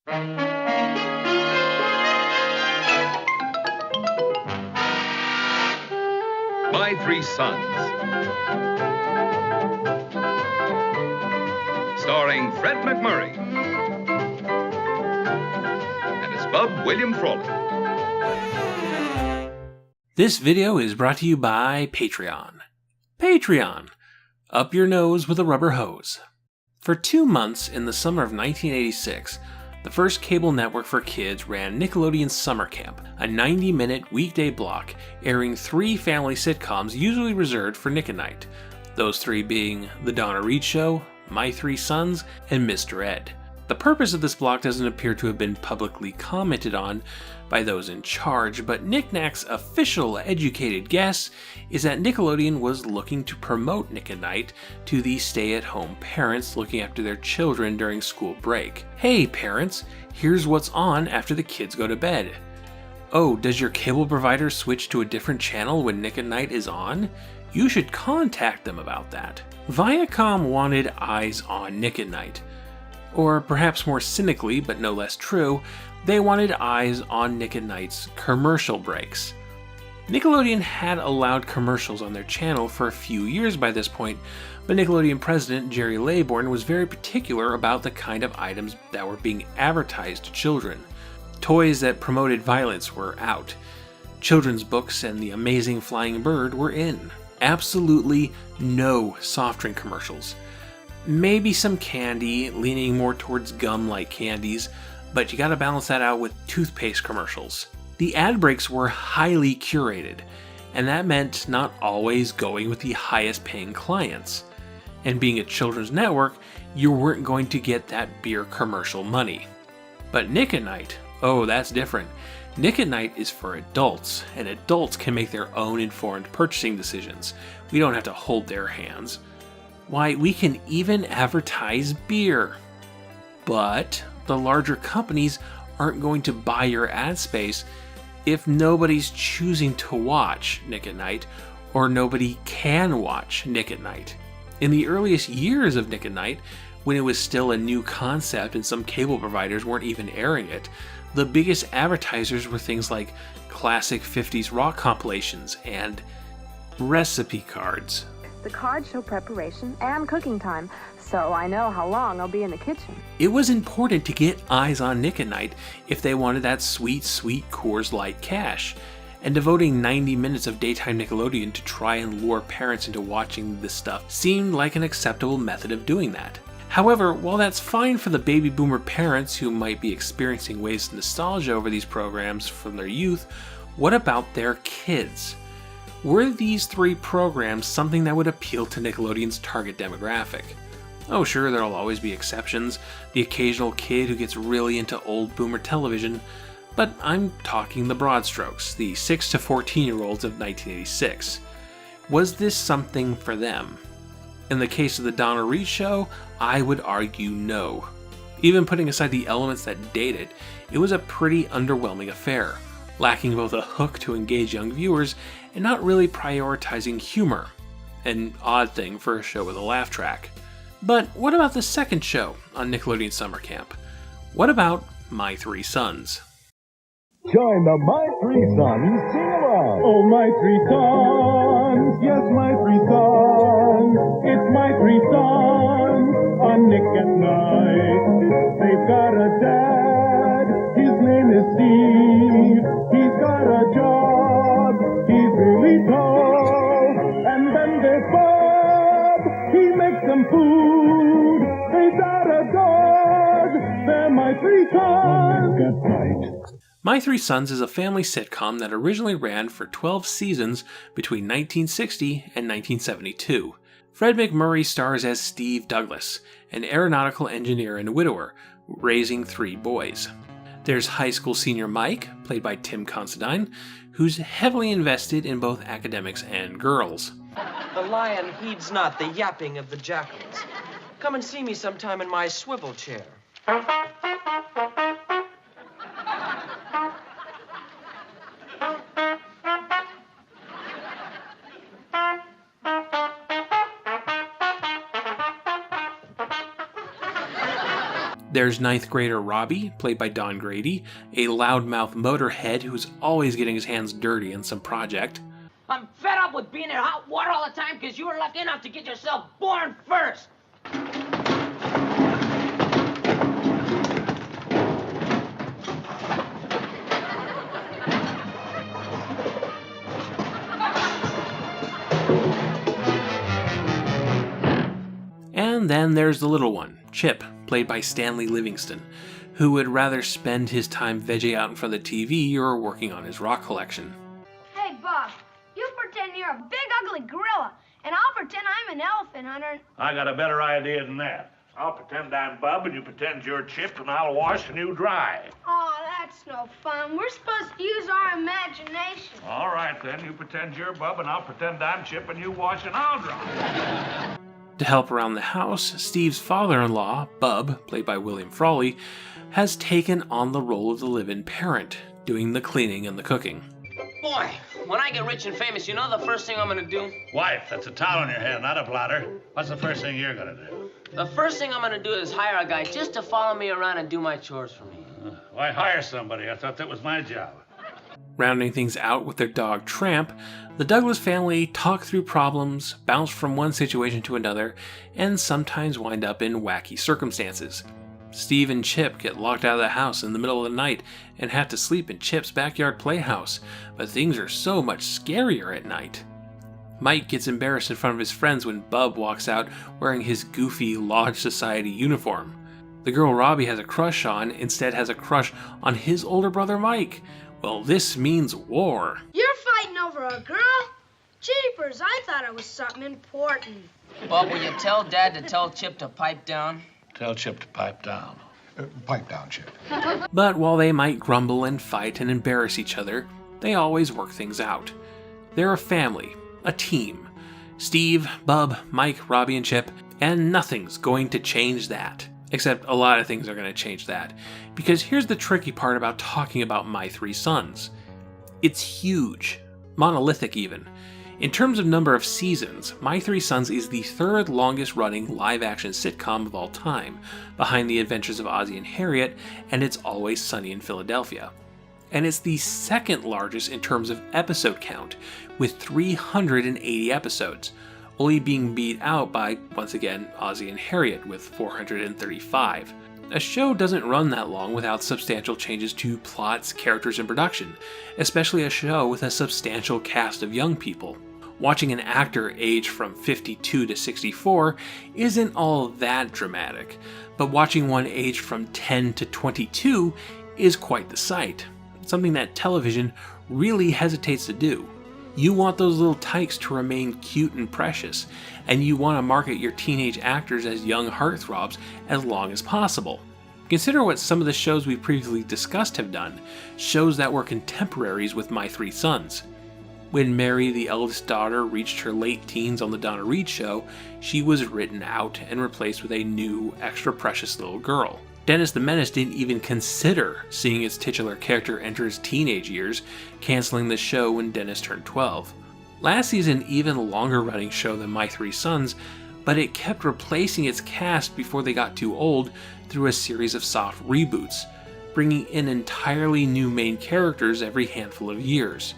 My Three Sons. Starring Fred MacMurray and his bub, William Frawley. This video is brought to you by Patreon. Patreon. Up your nose with a rubber hose. For 2 months in the summer of 1986, the first cable network for kids ran Nickelodeon Summer Camp, a 90-minute weekday block airing 3 family sitcoms usually reserved for Nick and Nite. Those 3 being The Donna Reed Show, My Three Sons, and Mr. Ed. The purpose of this block doesn't appear to have been publicly commented on by those in charge, but Knacks' official educated guess is that Nickelodeon was looking to promote Nick and Nite to the stay-at-home parents looking after their children during school break. Hey parents, here's what's on after the kids go to bed. Oh, does your cable provider switch to a different channel when Nick and Nite is on? You should contact them about that. Viacom wanted eyes on Nick and Nite. Or perhaps more cynically, but no less true, they wanted eyes on Nick and Nite's commercial breaks. Nickelodeon had allowed commercials on their channel for a few years by this point, but Nickelodeon president Jerry Laybourne was very particular about the kind of items that were being advertised to children. Toys that promoted violence were out. Children's books and The Amazing Flying Bird were in. Absolutely no soft drink commercials. Maybe some candy, leaning more towards gum-like candies, but you gotta balance that out with toothpaste commercials. The ad breaks were highly curated, and that meant not always going with the highest paying clients. And being a children's network, you weren't going to get that beer commercial money. But Nick and Nite, oh, that's different. Nick at Nite is for adults, and adults can make their own informed purchasing decisions. We don't have to hold their hands. Why, we can even advertise beer. But the larger companies aren't going to buy your ad space if nobody's choosing to watch Nick at Nite, or nobody can watch Nick at Nite. In the earliest years of Nick at Nite, when it was still a new concept and some cable providers weren't even airing it, the biggest advertisers were things like classic 50s rock compilations and recipe cards. The cards show preparation and cooking time, so I know how long I'll be in the kitchen. It was important to get eyes on Nick at Nite if they wanted that sweet, sweet Coors Light cash, and devoting 90 minutes of daytime Nickelodeon to try and lure parents into watching this stuff seemed like an acceptable method of doing that. However, while that's fine for the baby boomer parents who might be experiencing waves of nostalgia over these programs from their youth, what about their kids? Were these 3 programs something that would appeal to Nickelodeon's target demographic? Oh sure, there'll always be exceptions, the occasional kid who gets really into old boomer television, but I'm talking the broad strokes, the 6 to 14-year-olds of 1986. Was this something for them? In the case of the Donna Reed Show, I would argue no. Even putting aside the elements that date it, it was a pretty underwhelming affair, lacking both a hook to engage young viewers and not really prioritizing humor. An odd thing for a show with a laugh track. But what about the second show on Nickelodeon Summer Camp? What about My Three Sons? Join the My Three Sons sing-along. Oh, my 3 sons, yes, my 3 sons. It's my 3 sons on Nick at Nite. They've got a dad, his name is Steve. He's got a job, he's really tall. And then there's Bob, he makes them food. They've got a dog, they're my 3 sons. Nick at Nite. My Three Sons is a family sitcom that originally ran for 12 seasons between 1960 and 1972. Fred MacMurray stars as Steve Douglas, an aeronautical engineer and widower, raising 3 boys. There's high school senior Mike, played by Tim Considine, who's heavily invested in both academics and girls. The lion heeds not the yapping of the jackals. Come and see me sometime in my swivel chair. There's 9th grader Robbie, played by Don Grady, a loudmouth motorhead who's always getting his hands dirty in some project. I'm fed up with being in hot water all the time because you were lucky enough to get yourself born first. And then there's the little one, Chip, played by Stanley Livingston, who would rather spend his time vegging out in front of the TV or working on his rock collection. Hey, Bob, you pretend you're a big ugly gorilla, and I'll pretend I'm an elephant hunter. I got a better idea than that. I'll pretend I'm Bub, and you pretend you're Chip, and I'll wash and you dry. Oh, that's no fun. We're supposed to use our imagination. All right, then. You pretend you're Bub, and I'll pretend I'm Chip, and you wash and I'll dry. To help around the house, Steve's father-in-law, Bub, played by William Frawley, has taken on the role of the live-in parent, doing the cleaning and the cooking. Boy, when I get rich and famous, you know the first thing I'm gonna do? Wife, that's a towel on your head, not a bladder. What's the first thing you're gonna do? The first thing I'm gonna do is hire a guy just to follow me around and do my chores for me. Why hire somebody? I thought that was my job. Rounding things out with their dog Tramp, the Douglas family talk through problems, bounce from one situation to another, and sometimes wind up in wacky circumstances. Steve and Chip get locked out of the house in the middle of the night and have to sleep in Chip's backyard playhouse, but things are so much scarier at night. Mike gets embarrassed in front of his friends when Bub walks out wearing his goofy Lodge Society uniform. The girl Robbie has a crush on instead has a crush on his older brother Mike. Well, this means war. You're fighting over a girl? Jeepers, I thought it was something important. Bob, will you tell Dad to tell Chip to pipe down? Tell Chip to pipe down. Pipe down, Chip. But while they might grumble and fight and embarrass each other, they always work things out. They're a family, a team. Steve, Bub, Mike, Robbie, and Chip, and nothing's going to change that. Except a lot of things are going to change that. Because here's the tricky part about talking about My Three Sons. It's huge. Monolithic even. In terms of number of seasons, My Three Sons is the third longest running live-action sitcom of all time, behind The Adventures of Ozzie and Harriet and It's Always Sunny in Philadelphia. And it's the second largest in terms of episode count, with 380 episodes, only being beat out by, once again, Ozzie and Harriet with 435. A show doesn't run that long without substantial changes to plots, characters, and production, especially a show with a substantial cast of young people. Watching an actor age from 52 to 64 isn't all that dramatic, but watching one age from 10 to 22 is quite the sight, something that television really hesitates to do. You want those little tykes to remain cute and precious, and you want to market your teenage actors as young heartthrobs as long as possible. Consider what some of the shows we previously discussed have done, shows that were contemporaries with My Three Sons. When Mary, the eldest daughter, reached her late teens on the Donna Reed show, she was written out and replaced with a new, extra precious little girl. Dennis the Menace didn't even consider seeing its titular character enter his teenage years, canceling the show when Dennis turned 12. Lassie is an even longer running show than My Three Sons, but it kept replacing its cast before they got too old through a series of soft reboots, bringing in entirely new main characters every handful of years.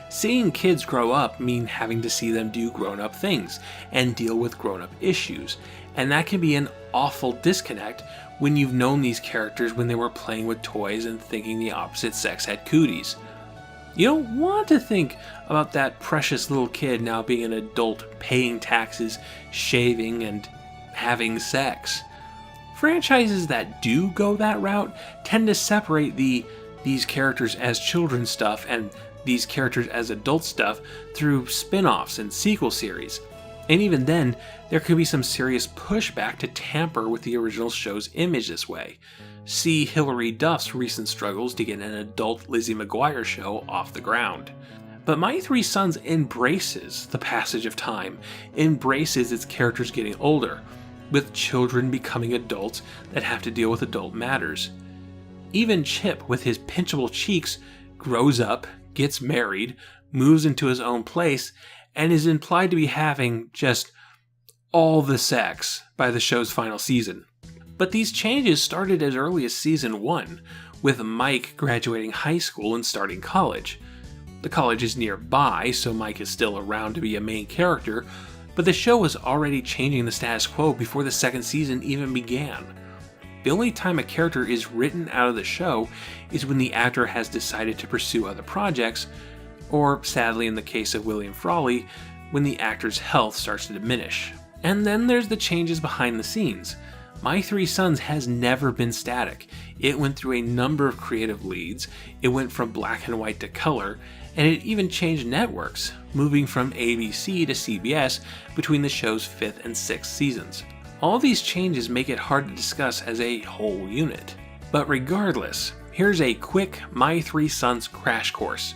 Seeing kids grow up means having to see them do grown-up things and deal with grown-up issues, and that can be an awful disconnect when you've known these characters when they were playing with toys and thinking the opposite sex had cooties. You don't want to think about that precious little kid now being an adult, paying taxes, shaving, and having sex. Franchises that do go that route tend to separate these characters as children's stuff and these characters as adult stuff through spin-offs and sequel series. And even then, there could be some serious pushback to tamper with the original show's image this way. See Hilary Duff's recent struggles to get an adult Lizzie McGuire show off the ground. But My Three Sons embraces the passage of time, embraces its characters getting older, with children becoming adults that have to deal with adult matters. Even Chip, with his pinchable cheeks, grows up, gets married, moves into his own place, and is implied to be having just all the sex by the show's final season. But these changes started as early as season 1, with Mike graduating high school and starting college. The college is nearby, so Mike is still around to be a main character, but the show was already changing the status quo before the second season even began. The only time a character is written out of the show is when the actor has decided to pursue other projects, or sadly in the case of William Frawley, when the actor's health starts to diminish. And then there's the changes behind the scenes. My Three Sons has never been static. It went through a number of creative leads, it went from black and white to color, and it even changed networks, moving from ABC to CBS between the show's 5th and 6th seasons. All these changes make it hard to discuss as a whole unit. But regardless, here's a quick My Three Sons crash course.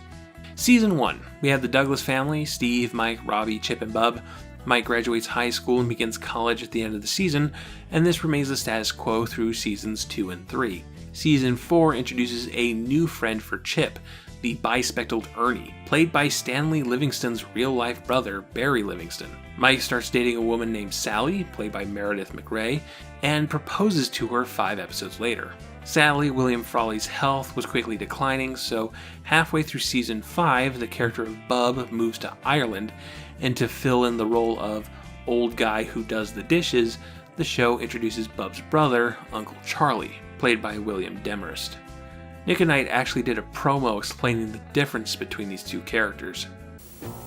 Season 1, we have the Douglas family, Steve, Mike, Robbie, Chip, and Bub. Mike graduates high school and begins college at the end of the season, and this remains the status quo through seasons 2 and 3. Season 4 introduces a new friend for Chip, the bispectacled Ernie, played by Stanley Livingston's real-life brother, Barry Livingston. Mike starts dating a woman named Sally, played by Meredith McRae, and proposes to her 5 episodes later. Sadly, William Frawley's health was quickly declining, so halfway through season 5, the character of Bub moves to Ireland, and to fill in the role of old guy who does the dishes, the show introduces Bub's brother, Uncle Charlie, played by William Demarest. Nick and Nite actually did a promo explaining the difference between these two characters.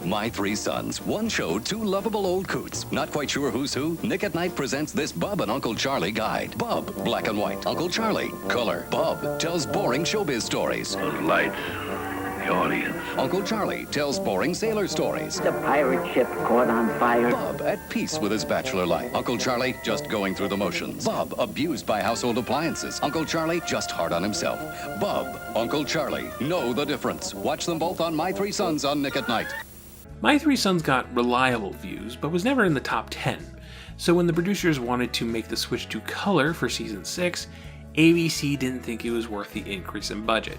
My Three Sons, one show, 2 lovable old coots. Not quite sure who's who? Nick at Nite presents this Bub and Uncle Charlie guide. Bub, black and white. Uncle Charlie, color. Bub tells boring showbiz stories. Those lights, the audience. Uncle Charlie tells boring sailor stories. The pirate ship caught on fire. Bub at peace with his bachelor life. Uncle Charlie just going through the motions. Bub abused by household appliances. Uncle Charlie just hard on himself. Bub, Uncle Charlie, know the difference. Watch them both on My Three Sons on Nick at Nite. My Three Sons got reliable views, but was never in the top 10. So when the producers wanted to make the switch to color for season 6, ABC didn't think it was worth the increase in budget.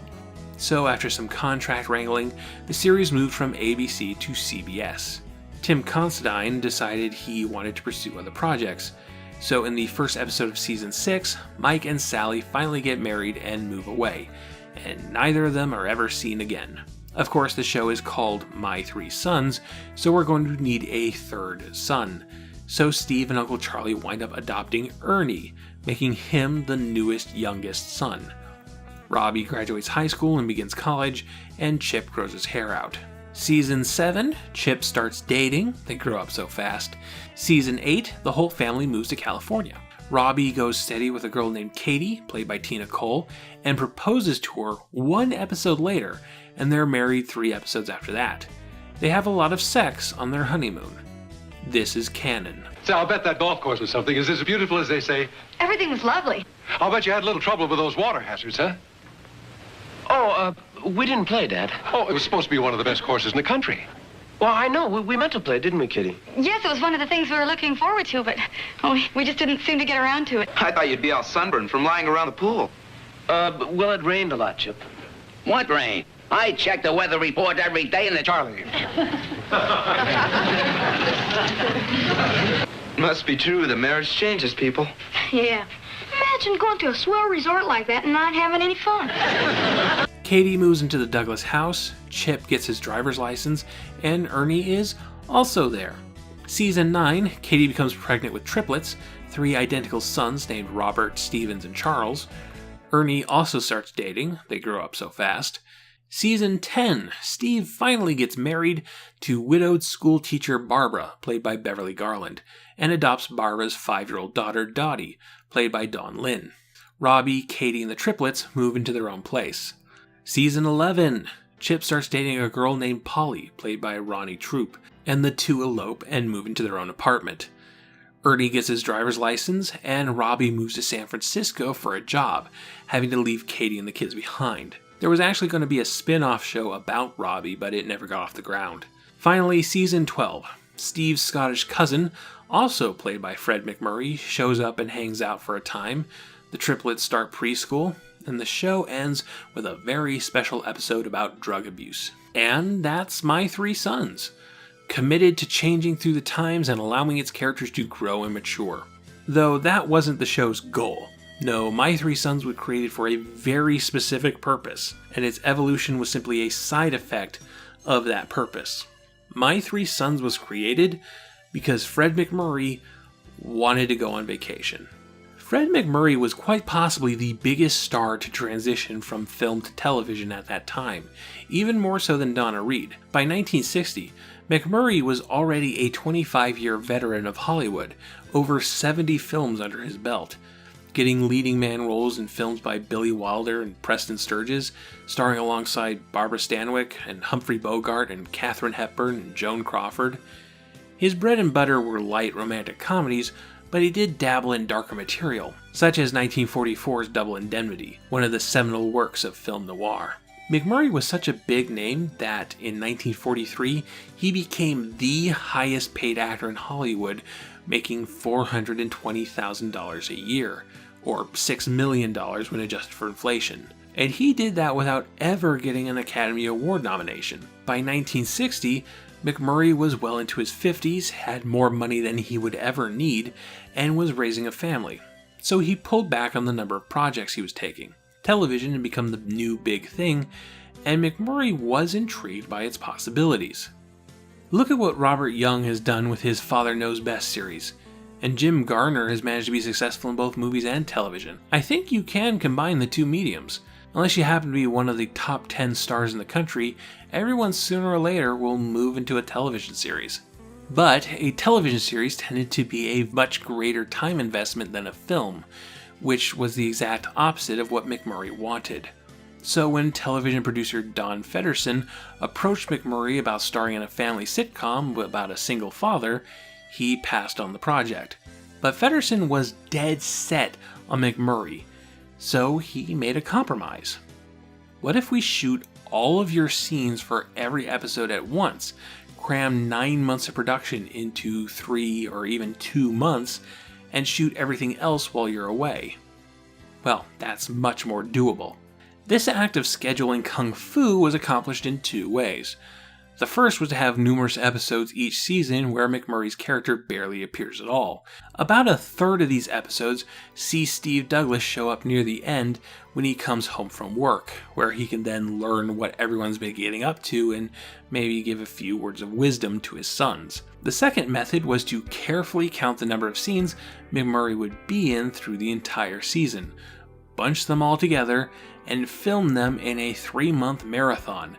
So after some contract wrangling, the series moved from ABC to CBS. Tim Considine decided he wanted to pursue other projects. So in the first episode of season 6, Mike and Sally finally get married and move away, and neither of them are ever seen again. Of course, the show is called My Three Sons, so we're going to need a third son. So Steve and Uncle Charlie wind up adopting Ernie, making him the newest, youngest son. Robbie graduates high school and begins college, and Chip grows his hair out. Season 7, Chip starts dating, they grow up so fast. Season 8, the whole family moves to California. Robbie goes steady with a girl named Katie, played by Tina Cole, and proposes to her 1 episode later, and they're married 3 episodes after that. They have a lot of sex on their honeymoon. This is canon. Say, I'll bet that golf course was something. Is it as beautiful as they say? Everything was lovely. I'll bet you had a little trouble with those water hazards, huh? Oh, we didn't play, Dad. Oh, it was supposed to be one of the best courses in the country. Well, I know. We meant to play, didn't we, Kitty? Yes, it was one of the things we were looking forward to, but we just didn't seem to get around to it. I thought you'd be all sunburned from lying around the pool. Well, it rained a lot, Chip. What rain? I check the weather report every day in the... Charlie. Must be true. The marriage changes people. Yeah. Imagine going to a swell resort like that and not having any fun. Katie moves into the Douglas house, Chip gets his driver's license, and Ernie is also there. Season 9, Katie becomes pregnant with triplets, 3 identical sons named Robert, Stevens, and Charles. Ernie also starts dating, they grow up so fast. Season 10, Steve finally gets married to widowed school teacher Barbara, played by Beverly Garland, and adopts Barbara's 5-year-old daughter Dottie, played by Dawn Lynn. Robbie, Katie, and the triplets move into their own place. Season 11, Chip starts dating a girl named Polly, played by Ronnie Troop, and the two elope and move into their own apartment. Ernie gets his driver's license, and Robbie moves to San Francisco for a job, having to leave Katie and the kids behind. There was actually going to be a spin-off show about Robbie, but it never got off the ground. Finally, Season 12. Steve's Scottish cousin, also played by Fred MacMurray, shows up and hangs out for a time. The triplets start preschool, and the show ends with a very special episode about drug abuse. And that's My Three Sons, committed to changing through the times and allowing its characters to grow and mature. Though that wasn't the show's goal. No, My Three Sons was created for a very specific purpose, and its evolution was simply a side effect of that purpose. My Three Sons was created because Fred MacMurray wanted to go on vacation. Fred MacMurray was quite possibly the biggest star to transition from film to television at that time, even more so than Donna Reed. By 1960, MacMurray was already a 25-year veteran of Hollywood, over 70 films under his belt, getting leading man roles in films by Billy Wilder and Preston Sturges, starring alongside Barbara Stanwyck and Humphrey Bogart and Katharine Hepburn and Joan Crawford. His bread and butter were light romantic comedies, but he did dabble in darker material, such as 1944's Double Indemnity, one of the seminal works of film noir. MacMurray was such a big name that in 1943 he became the highest paid actor in Hollywood, making $420,000 a year, or $6 million when adjusted for inflation. And he did that without ever getting an Academy Award nomination. By 1960, MacMurray was well into his 50s, had more money than he would ever need, and was raising a family. So he pulled back on the number of projects he was taking. Television had become the new big thing, and MacMurray was intrigued by its possibilities. Look at what Robert Young has done with his Father Knows Best series, and Jim Garner has managed to be successful in both movies and television. I think you can combine the two mediums. Unless you happen to be one of the top 10 stars in the country, everyone sooner or later will move into a television series. But a television series tended to be a much greater time investment than a film, which was the exact opposite of what MacMurray wanted. So when television producer Don Feddersen approached MacMurray about starring in a family sitcom about a single father, he passed on the project. But Feddersen was dead set on MacMurray, so he made a compromise. What if we shoot all of your scenes for every episode at once, cram 9 months of production into 3 or even 2 months, and shoot everything else while you're away? Well, that's much more doable. This act of scheduling kung fu was accomplished in 2 ways. The first was to have numerous episodes each season where MacMurray's character barely appears at all. About a third of these episodes see Steve Douglas show up near the end when he comes home from work, where he can then learn what everyone's been getting up to and maybe give a few words of wisdom to his sons. The second method was to carefully count the number of scenes MacMurray would be in through the entire season, bunch them all together, and film them in a 3-month marathon,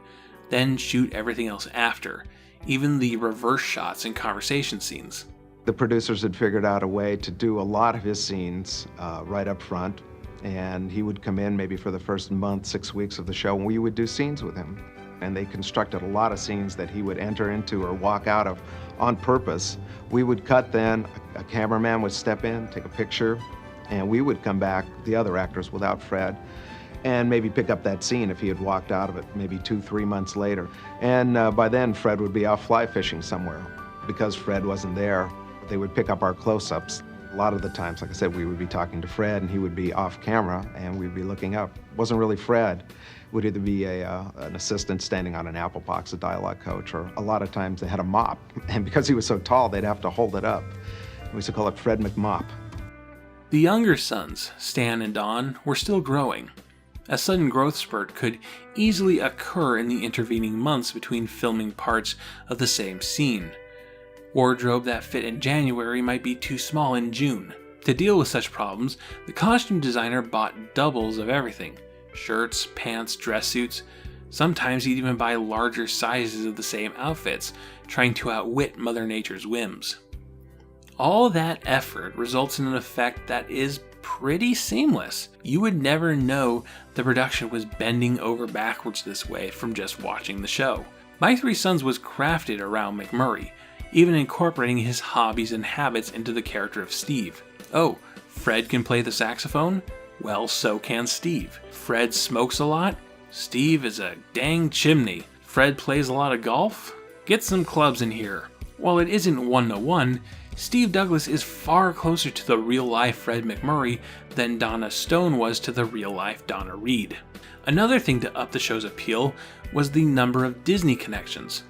then shoot everything else after, even the reverse shots and conversation scenes. The producers had figured out a way to do a lot of his scenes right up front, and he would come in maybe for the first month, 6 weeks of the show, and we would do scenes with him. And they constructed a lot of scenes that he would enter into or walk out of on purpose. We would cut then, a cameraman would step in, take a picture, and we would come back, the other actors without Fred, and maybe pick up that scene if he had walked out of it maybe 2-3 months later. And by then, Fred would be off fly fishing somewhere. Because Fred wasn't there, they would pick up our close-ups. A lot of the times, like I said, we would be talking to Fred, and he would be off camera, and we'd be looking up. It wasn't really Fred. It would either be an assistant standing on an apple box, a dialogue coach, or a lot of times they had a mop. And because he was so tall, they'd have to hold it up. We used to call it Fred McMop. The younger sons, Stan and Don, were still growing. A sudden growth spurt could easily occur in the intervening months between filming parts of the same scene. Wardrobe that fit in January might be too small in June. To deal with such problems, the costume designer bought doubles of everything: shirts, pants, dress suits. Sometimes he'd even buy larger sizes of the same outfits, trying to outwit Mother Nature's whims. All that effort results in an effect that is pretty seamless. You would never know the production was bending over backwards this way from just watching the show. My Three Sons was crafted around MacMurray, even incorporating his hobbies and habits into the character of Steve. Oh, Fred can play the saxophone? Well, so can Steve. Fred smokes a lot? Steve is a dang chimney. Fred plays a lot of golf? Get some clubs in here. While it isn't one-to-one, Steve Douglas is far closer to the real-life Fred MacMurray than Donna Stone was to the real-life Donna Reed. Another thing to up the show's appeal was the number of Disney connections.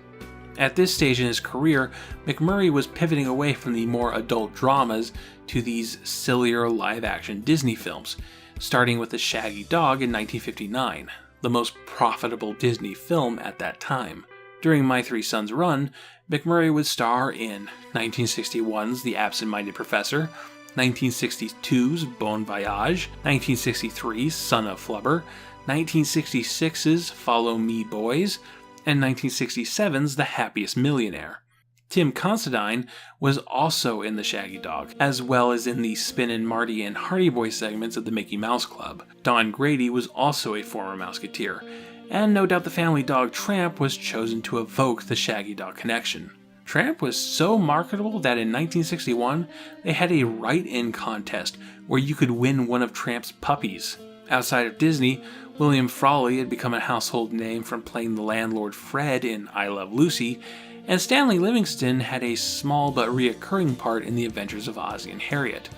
At this stage in his career, MacMurray was pivoting away from the more adult dramas to these sillier live-action Disney films, starting with The Shaggy Dog in 1959, the most profitable Disney film at that time. During My Three Sons' run, MacMurray would star in 1961's The Absent-Minded Professor, 1962's Bon Voyage, 1963's Son of Flubber, 1966's Follow Me Boys, and 1967's The Happiest Millionaire. Tim Considine was also in The Shaggy Dog, as well as in the Spin and Marty and Hardy Boys segments of the Mickey Mouse Club. Don Grady was also a former Mouseketeer, and no doubt the family dog Tramp was chosen to evoke the Shaggy Dog connection. Tramp was so marketable that in 1961, they had a write-in contest where you could win one of Tramp's puppies. Outside of Disney, William Frawley had become a household name from playing the landlord Fred in I Love Lucy, and Stanley Livingston had a small but reoccurring part in the adventures of Ozzie and Harriet.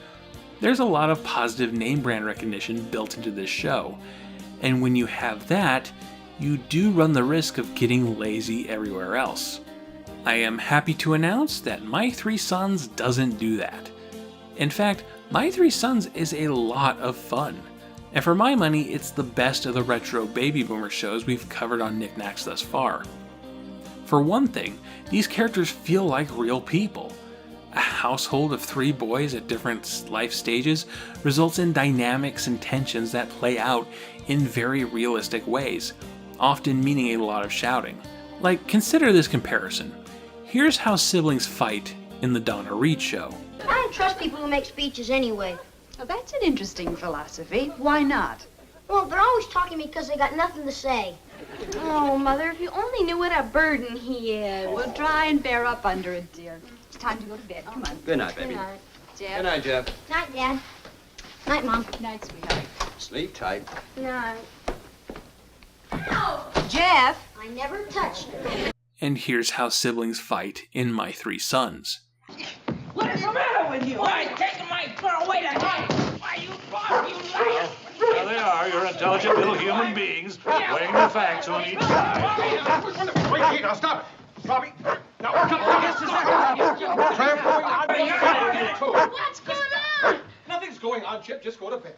There's a lot of positive name brand recognition built into this show, and when you have that, you do run the risk of getting lazy everywhere else. I am happy to announce that My Three Sons doesn't do that. In fact, My Three Sons is a lot of fun, and for my money, it's the best of the retro baby boomer shows we've covered on Knacks thus far. For one thing, these characters feel like real people. A household of 3 boys at different life stages results in dynamics and tensions that play out in very realistic ways, often meaning a lot of shouting. Like, consider this comparison. Here's how siblings fight in the Donna Reed show. I don't trust people who make speeches anyway. Well, that's an interesting philosophy. Why not? Well, they're always talking to me because they got nothing to say. Oh, Mother, if you only knew what a burden he is. Well, try and bear up under it, dear. It's time to go to bed. Come on. Good night, baby. Good night. Jeff. Good night, Jeff. Night, Dad. Night, Mom. Night, sweetheart. Sleep tight. Night. Jeff! I never touched her. And here's how siblings fight in My Three Sons. What is the matter with you? Why taking my girl away tonight? Why, you boss, you liar! There they are, you're intelligent little human beings, weighing the facts on each side. Wait, now stop it. Bobby, now What's going on? Nothing's going on, Chip. Just go to bed.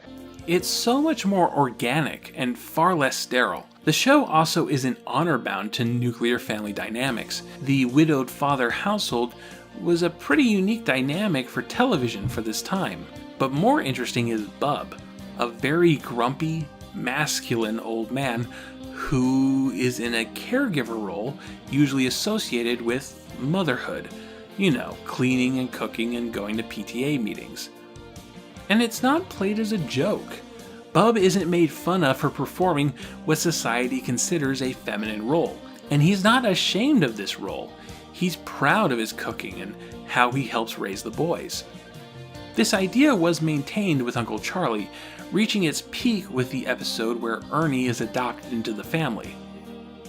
It's so much more organic and far less sterile. The show also isn't honor-bound to nuclear family dynamics. The widowed father household was a pretty unique dynamic for television for this time. But more interesting is Bub, a very grumpy, masculine old man who is in a caregiver role usually associated with motherhood. You know, cleaning and cooking and going to PTA meetings. And it's not played as a joke. Bub isn't made fun of for performing what society considers a feminine role, and he's not ashamed of this role. He's proud of his cooking and how he helps raise the boys. This idea was maintained with Uncle Charlie, reaching its peak with the episode where Ernie is adopted into the family.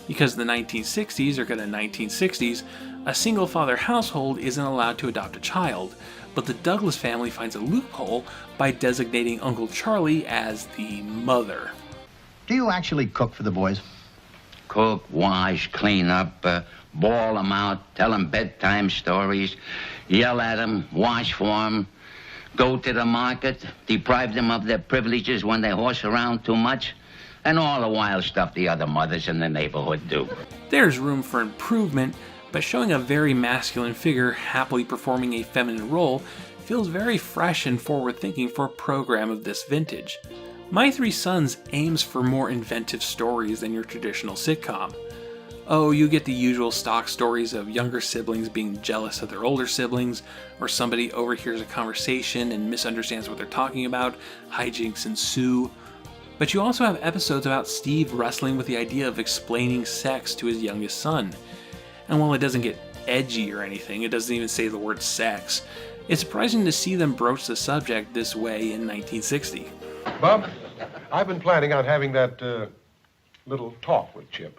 Because the 1960s are the 1960s, a single father household isn't allowed to adopt a child, but the Douglas family finds a loophole by designating Uncle Charlie as the mother. Do you actually cook for the boys? Cook, wash, clean up, bawl them out, tell them bedtime stories, yell at them, wash for them, go to the market, deprive them of their privileges when they horse around too much, and all the wild stuff the other mothers in the neighborhood do. There's room for improvement, but showing a very masculine figure happily performing a feminine role feels very fresh and forward-thinking for a program of this vintage. My Three Sons aims for more inventive stories than your traditional sitcom. Oh, you get the usual stock stories of younger siblings being jealous of their older siblings, or somebody overhears a conversation and misunderstands what they're talking about, hijinks ensue. But you also have episodes about Steve wrestling with the idea of explaining sex to his youngest son. And while it doesn't get edgy or anything, it doesn't even say the word sex, it's surprising to see them broach the subject this way in 1960. Bob, I've been planning on having that little talk with Chip.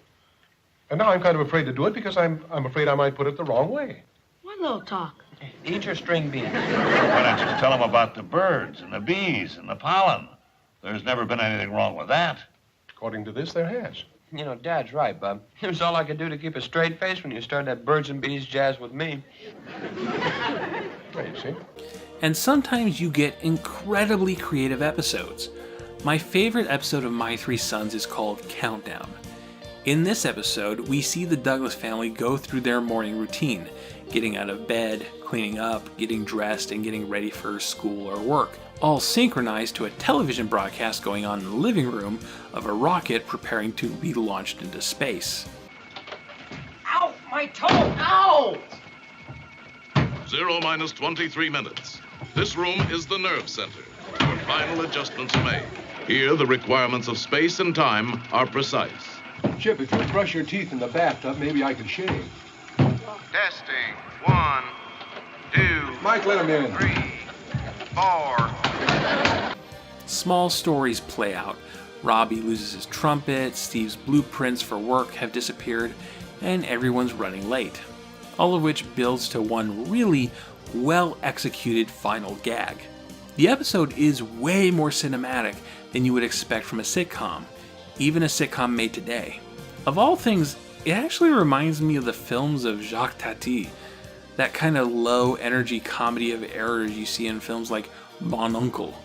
And now I'm kind of afraid to do it because I'm afraid I might put it the wrong way. What little talk? Eat your string beans. Why don't you tell them about the birds and the bees and the pollen? There's never been anything wrong with that. According to this, there has. You know, Dad's right, Bub. It was all I could do to keep a straight face when you started that birds and bees jazz with me. There you see. And sometimes you get incredibly creative episodes. My favorite episode of My Three Sons is called Countdown. In this episode, we see the Douglas family go through their morning routine, getting out of bed, cleaning up, getting dressed, and getting ready for school or work, all synchronized to a television broadcast going on in the living room of a rocket preparing to be launched into space. Ow! My toe! Ow! 0 minus 23 minutes. This room is the nerve center, where final adjustments are made. Here, the requirements of space and time are precise. Chip, if you brush your teeth in the bathtub, maybe I can shave. Testing. 1, 2. Mike, let him in. 3, 4. Small stories play out. Robbie loses his trumpet, Steve's blueprints for work have disappeared, and everyone's running late. All of which builds to one really well-executed final gag. The episode is way more cinematic than you would expect from a sitcom, even a sitcom made today. Of all things, it actually reminds me of the films of Jacques Tati, that kind of low-energy comedy of errors you see in films like Mon Oncle.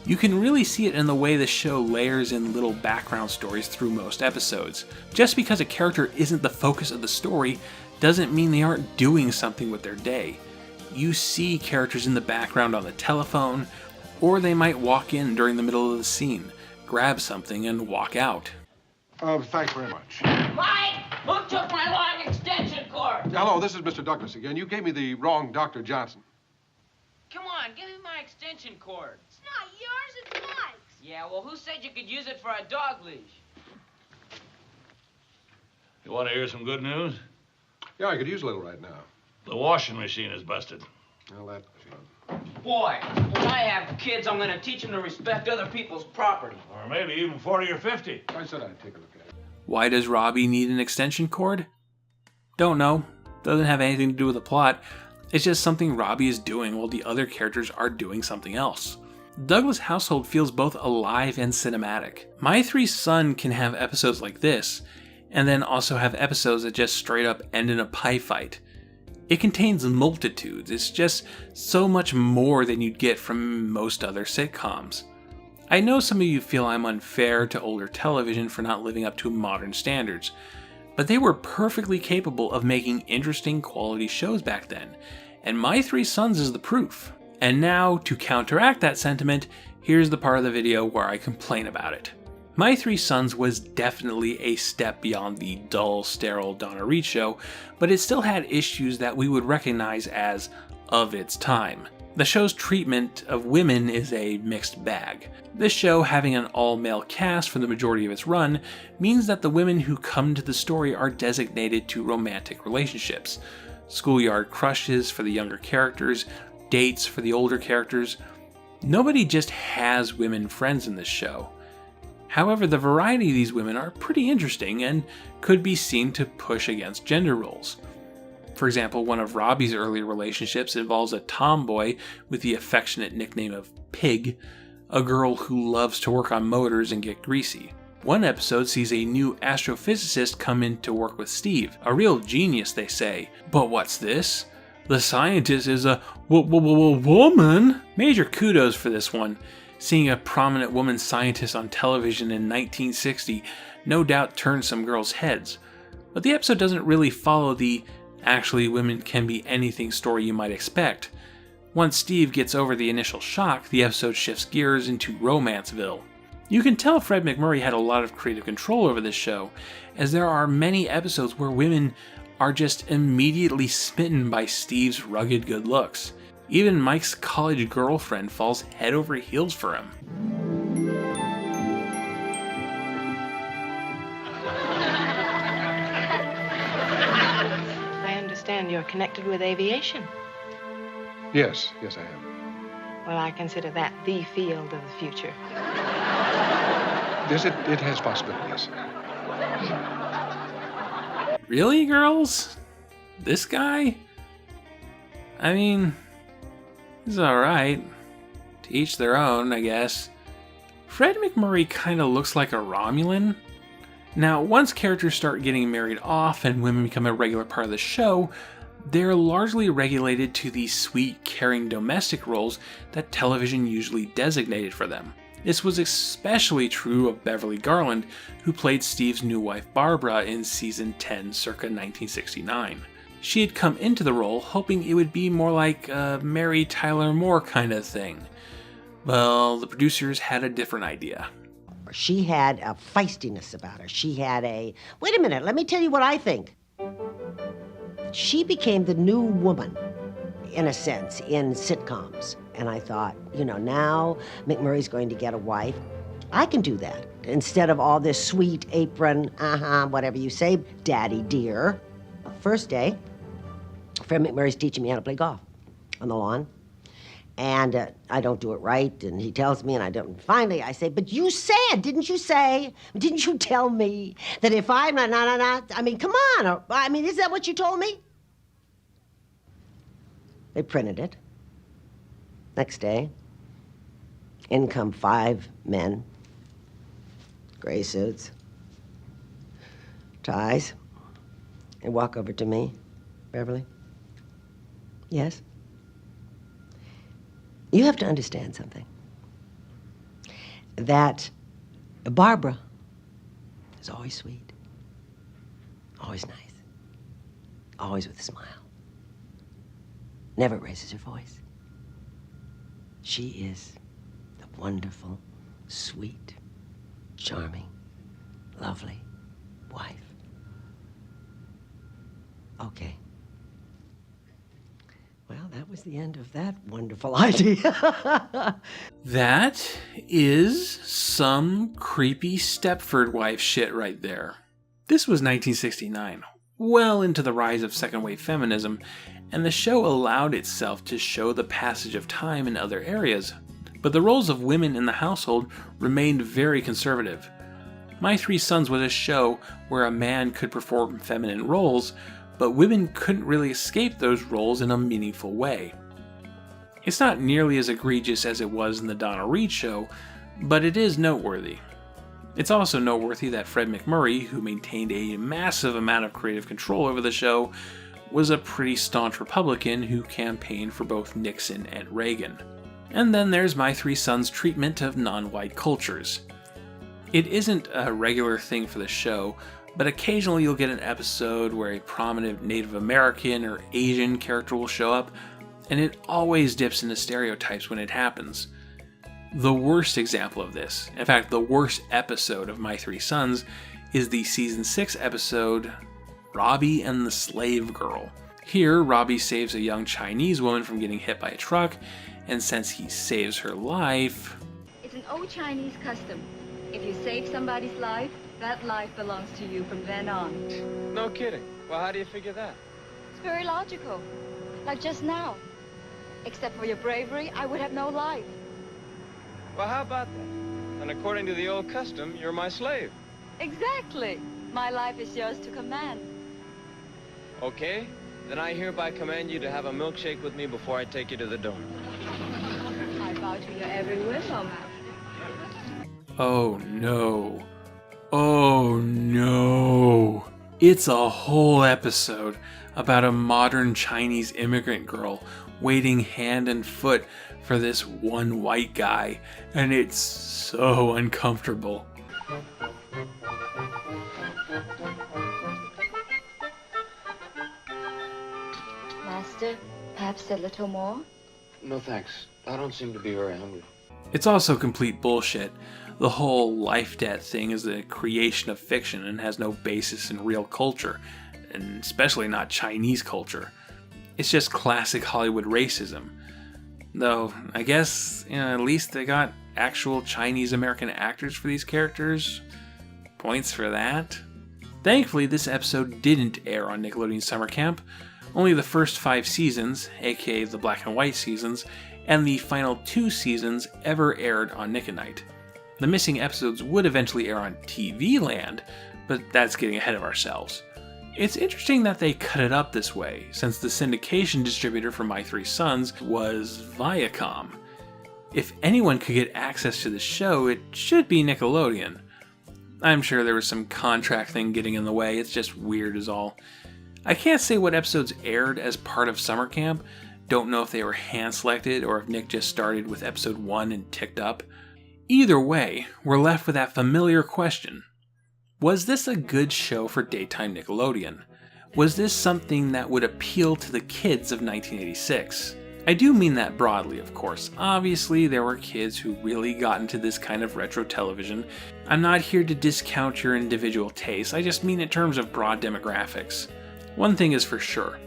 You can really see it in the way the show layers in little background stories through most episodes. Just because a character isn't the focus of the story doesn't mean they aren't doing something with their day. You see characters in the background on the telephone, or they might walk in during the middle of the scene, grab something, and walk out. Thanks very much. Mike! Who took my long extension cord? Hello, this is Mr. Douglas again. You gave me the wrong Dr. Johnson. Come on, give me my extension cord. It's not yours, it's Mike's. Yeah, well, who said you could use it for a dog leash? You want to hear some good news? Yeah, I could use a little right now. The washing machine is busted. Well, that... Boy, when I have kids, I'm going to teach them to respect other people's property. Or maybe even 40 or 50. I said I'd take a look at it. Why does Robbie need an extension cord? Don't know. Doesn't have anything to do with the plot. It's just something Robbie is doing while the other characters are doing something else. Douglas' household feels both alive and cinematic. My Three Sons can have episodes like this, and then also have episodes that just straight up end in a pie fight. It contains multitudes. It's just so much more than you'd get from most other sitcoms. I know some of you feel I'm unfair to older television for not living up to modern standards, but they were perfectly capable of making interesting quality shows back then, and My Three Sons is the proof. And now, to counteract that sentiment, here's the part of the video where I complain about it. My Three Sons was definitely a step beyond the dull, sterile Donna Reed show, but it still had issues that we would recognize as of its time. The show's treatment of women is a mixed bag. This show, having an all-male cast for the majority of its run, means that the women who come to the story are designated to romantic relationships. Schoolyard crushes for the younger characters, dates for the older characters. Nobody just has women friends in this show. However, the variety of these women are pretty interesting and could be seen to push against gender roles. For example, one of Robbie's early relationships involves a tomboy with the affectionate nickname of Pig, a girl who loves to work on motors and get greasy. One episode sees a new astrophysicist come in to work with Steve, a real genius, they say. But what's this? The scientist is a woman? Major kudos for this one. Seeing a prominent woman scientist on television in 1960 no doubt turned some girls' heads. But the episode doesn't really follow the actually women can be anything story you might expect. Once Steve gets over the initial shock, the episode shifts gears into Romanceville. You can tell Fred MacMurray had a lot of creative control over this show, as there are many episodes where women are just immediately smitten by Steve's rugged good looks. Even Mike's college girlfriend falls head over heels for him. I understand you're connected with aviation. Yes, I am. Well, I consider that the field of the future. Yes, it has possibilities. Really, girls? This guy? I mean, he's alright. To each their own, I guess. Fred MacMurray kinda looks like a Romulan. Now, once characters start getting married off and women become a regular part of the show, They're largely regulated to the sweet, caring domestic roles that television usually designated for them. This was especially true of Beverly Garland, who played Steve's new wife Barbara in season 10 circa 1969. She had come into the role hoping it would be more like a Mary Tyler Moore kind of thing. Well, the producers had a different idea. She had a feistiness about her. She had a, wait a minute, let me tell you what I think. She became the new woman, in a sense, in sitcoms. And I thought, now MacMurray's going to get a wife. I can do that. Instead of all this sweet apron, whatever you say, daddy dear. First day, Fred MacMurray's teaching me how to play golf on the lawn. And I don't do it right, and he tells me, and I don't. Finally, I say, but you said, didn't you tell me that if I'm not, I mean, come on. I mean, is that what you told me? They printed it. Next day, in come 5 men, gray suits, ties, and walk over to me. Beverly? Yes? You have to understand something. That Barbara is always sweet, always nice, always with a smile, never raises her voice. She is the wonderful, sweet, charming, lovely wife. Okay. Well, that was the end of that wonderful idea. That is some creepy Stepford wife shit right there. This was 1969, well into the rise of second-wave feminism, and the show allowed itself to show the passage of time in other areas, but the roles of women in the household remained very conservative. My Three Sons was a show where a man could perform feminine roles, but women couldn't really escape those roles in a meaningful way. It's not nearly as egregious as it was in the Donna Reed show, but it is noteworthy. It's also noteworthy that Fred MacMurray, who maintained a massive amount of creative control over the show, was a pretty staunch Republican who campaigned for both Nixon and Reagan. And then there's My Three Sons' treatment of non-white cultures. It isn't a regular thing for the show, but occasionally you'll get an episode where a prominent Native American or Asian character will show up, and it always dips into stereotypes when it happens. The worst example of this, in fact the worst episode of My Three Sons, is the season 6 episode, Robbie and the Slave Girl. Here, Robbie saves a young Chinese woman from getting hit by a truck, and since he saves her life... It's an old Chinese custom. If you save somebody's life, that life belongs to you from then on. No kidding. Well, how do you figure that? It's very logical. Like just now. Except for your bravery, I would have no life. Well, how about that? And according to the old custom, you're my slave. Exactly. My life is yours to command. Okay, then I hereby command you to have a milkshake with me before I take you to the door. I bow to your every wish, oh master. Oh no. Oh no. It's a whole episode about a modern Chinese immigrant girl waiting hand and foot for this one white guy, and it's so uncomfortable. Master, perhaps a little more? No thanks. I don't seem to be very hungry. It's also complete bullshit. The whole life-debt thing is a creation of fiction and has no basis in real culture, and especially not Chinese culture. It's just classic Hollywood racism. Though, I guess, at least they got actual Chinese-American actors for these characters. Points for that. Thankfully, this episode didn't air on Nickelodeon Summer Camp. Only the first 5 seasons, aka the black and white seasons, and the final 2 seasons ever aired on Nick and Nite. The missing episodes would eventually air on TV Land, but that's getting ahead of ourselves. It's interesting that they cut it up this way, since the syndication distributor for My Three Sons was Viacom. If anyone could get access to the show, it should be Nickelodeon. I'm sure there was some contract thing getting in the way, it's just weird as all. I can't say what episodes aired as part of summer camp. Don't know if they were hand-selected or if Nick just started with episode 1 and ticked up. Either way, we're left with that familiar question. Was this a good show for daytime Nickelodeon? Was this something that would appeal to the kids of 1986? I do mean that broadly, of course. Obviously, there were kids who really got into this kind of retro television. I'm not here to discount your individual tastes, I just mean in terms of broad demographics. One thing is for sure.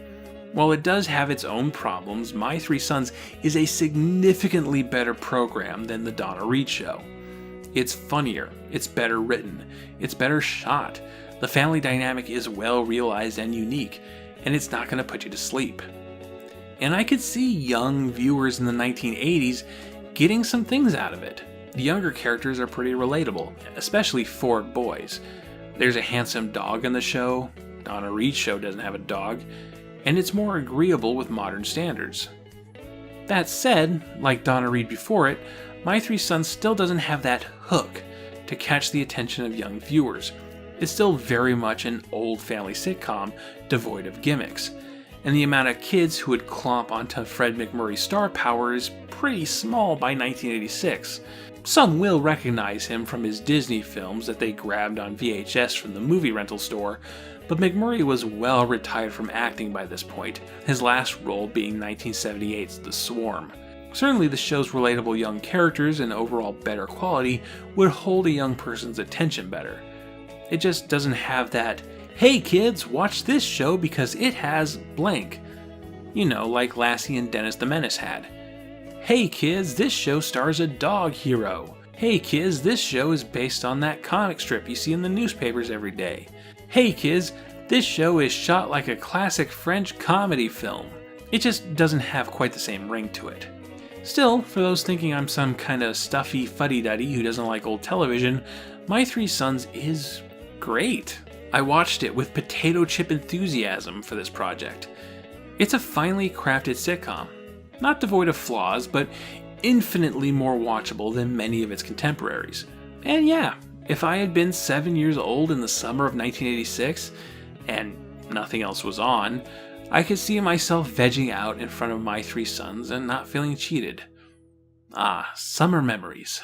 While it does have its own problems, My Three Sons is a significantly better program than The Donna Reed Show. It's funnier, it's better written, it's better shot, the family dynamic is well realized and unique, and it's not going to put you to sleep. And I could see young viewers in the 1980s getting some things out of it. The younger characters are pretty relatable, especially Ford boys. There's a handsome dog in the show, Donna Reed's show doesn't have a dog, and it's more agreeable with modern standards. That said, like Donna Reed before it, My Three Sons still doesn't have that hook to catch the attention of young viewers. It's still very much an old family sitcom devoid of gimmicks, and the amount of kids who would clomp onto Fred MacMurray's star power is pretty small by 1986. Some will recognize him from his Disney films that they grabbed on VHS from the movie rental store, but MacMurray was well retired from acting by this point, his last role being 1978's The Swarm. Certainly the show's relatable young characters and overall better quality would hold a young person's attention better. It just doesn't have that, hey kids, watch this show because it has blank. You know, like Lassie and Dennis the Menace had. Hey kids, this show stars a dog hero. Hey kids, this show is based on that comic strip you see in the newspapers every day. Hey kids, this show is shot like a classic French comedy film. It just doesn't have quite the same ring to it. Still, for those thinking I'm some kind of stuffy fuddy-duddy who doesn't like old television, My Three Sons is great. I watched it with potato chip enthusiasm for this project. It's a finely crafted sitcom, not devoid of flaws, but infinitely more watchable than many of its contemporaries. And yeah, if I had been 7 years old in the summer of 1986, and nothing else was on, I could see myself vegging out in front of My Three Sons and not feeling cheated. Ah, summer memories.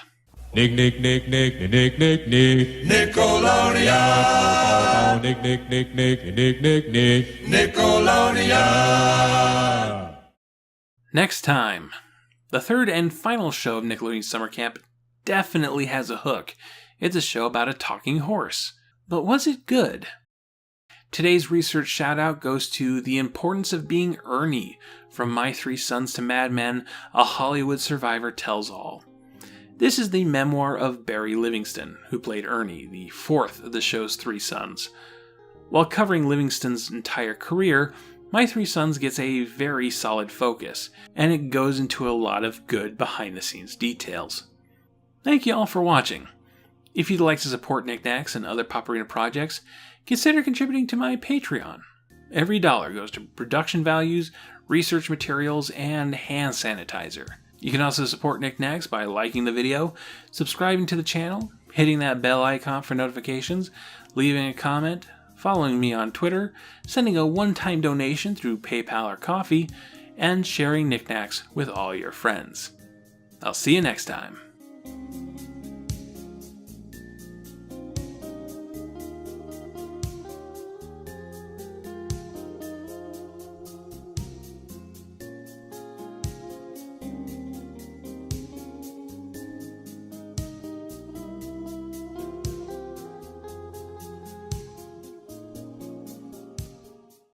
Nick, Nick, Nick, Nick, Nick, Nick, Nick, Nickelodeon. Nick, Nick, Nick, Nick, Nick, Nick, Nick, Nickelodeon. Next time, the third and final show of Nickelodeon Summer Camp definitely has a hook. It's a show about a talking horse. But was it good? Today's research shout-out goes to The Importance of Being Ernie from My Three Sons to Mad Men, A Hollywood Survivor Tells All. This is the memoir of Barry Livingston, who played Ernie, the fourth of the show's three sons. While covering Livingston's entire career, My Three Sons gets a very solid focus, and it goes into a lot of good behind-the-scenes details. Thank you all for watching. If you'd like to support Knacks and other Pop Arena projects, consider contributing to my Patreon. Every dollar goes to production values, research materials, and hand sanitizer. You can also support Knacks by liking the video, subscribing to the channel, hitting that bell icon for notifications, leaving a comment, following me on Twitter, sending a one-time donation through PayPal or Coffee, and sharing Knacks with all your friends. I'll see you next time.